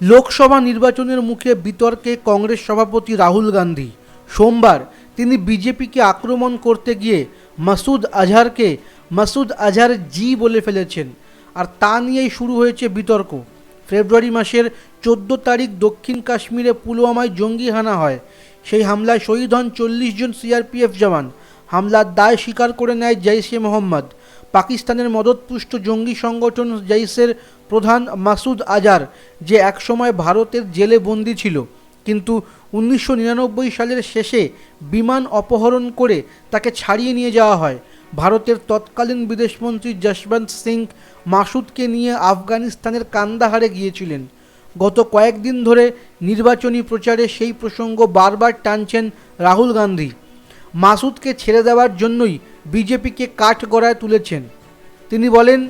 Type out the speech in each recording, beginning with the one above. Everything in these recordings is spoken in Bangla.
লোকসভা নির্বাচনের মুখে বিতর্কে কংগ্রেস সভাপতি রাহুল গান্ধী। সোমবার তিনি বিজেপিকে আক্রমণ করতে গিয়ে মাসুদ আজহারকে মাসুদ আজহার জি বলে ফেলেছেন, আর তা নিয়েই শুরু হয়েছে বিতর্ক। ফেব্রুয়ারি মাসের 14 তারিখ দক্ষিণ কাশ্মীরে পুলওয়ামায় জঙ্গি হানা হয়। সেই হামলায় শহীদ হন 40 জন সিআরপিএফ জওয়ান। হামলার দায় স্বীকার করে নেয় জৈশ-এ মোহাম্মদ। পাকিস্তানের মদতপুষ্ট জঙ্গি সংগঠন জৈশের প্রধান মাসুদ আজহার, যে একসময় ভারতের জেলে বন্দী ছিল, কিন্তু 1999 সালের শেষে বিমান অপহরণ করে তাকে ছাড়িয়ে নিয়ে যাওয়া হয়। ভারতের তৎকালীন বিদেশমন্ত্রী যশবন্ত সিং মাসুদকে নিয়ে আফগানিস্তানের কান্দাহারে গিয়েছিলেন। গত কয়েকদিন ধরে নির্বাচনী প্রচারে সেই প্রসঙ্গ বারবার টানছেন রাহুল গান্ধী। মাসুদকে ছেড়ে দেওয়ার জন্যই বিজেপিকে কাঠগড়ায় তুলেছেন। তিনি বলেন,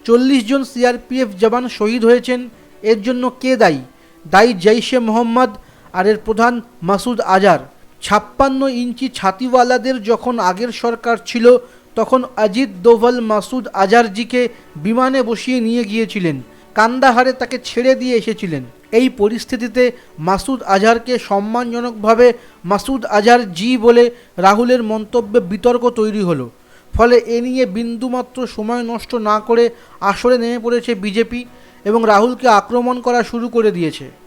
40 জন সিআরপিএফ জওয়ান শহীদ হয়েছেন, এর জন্য কে দায়ী? দায়ী জৈশ-এ মোহাম্মদ আর এর প্রধান মাসুদ আজহার। 56 ইঞ্চি ছাতিওয়ালাদের যখন আগের সরকার ছিল, তখন অজিত দোভাল মাসুদ আজহারজিকে বিমানে বসিয়ে নিয়ে গিয়েছিলেন, কান্দাহারে তাকে ছেড়ে দিয়ে এসেছিলেন। এই পরিস্থিতিতে মাসুদ আজহারকে সম্মানজনকভাবে মাসুদ আজহার জি বলে রাহুলের মন্তব্যে বিতর্ক তৈরি হলো। ফলে এ নিয়ে বিন্দুমাত্র সময় নষ্ট না করে আসরে নেমে পড়েছে বিজেপি এবং রাহুলকে আক্রমণ করা শুরু করে দিয়েছে।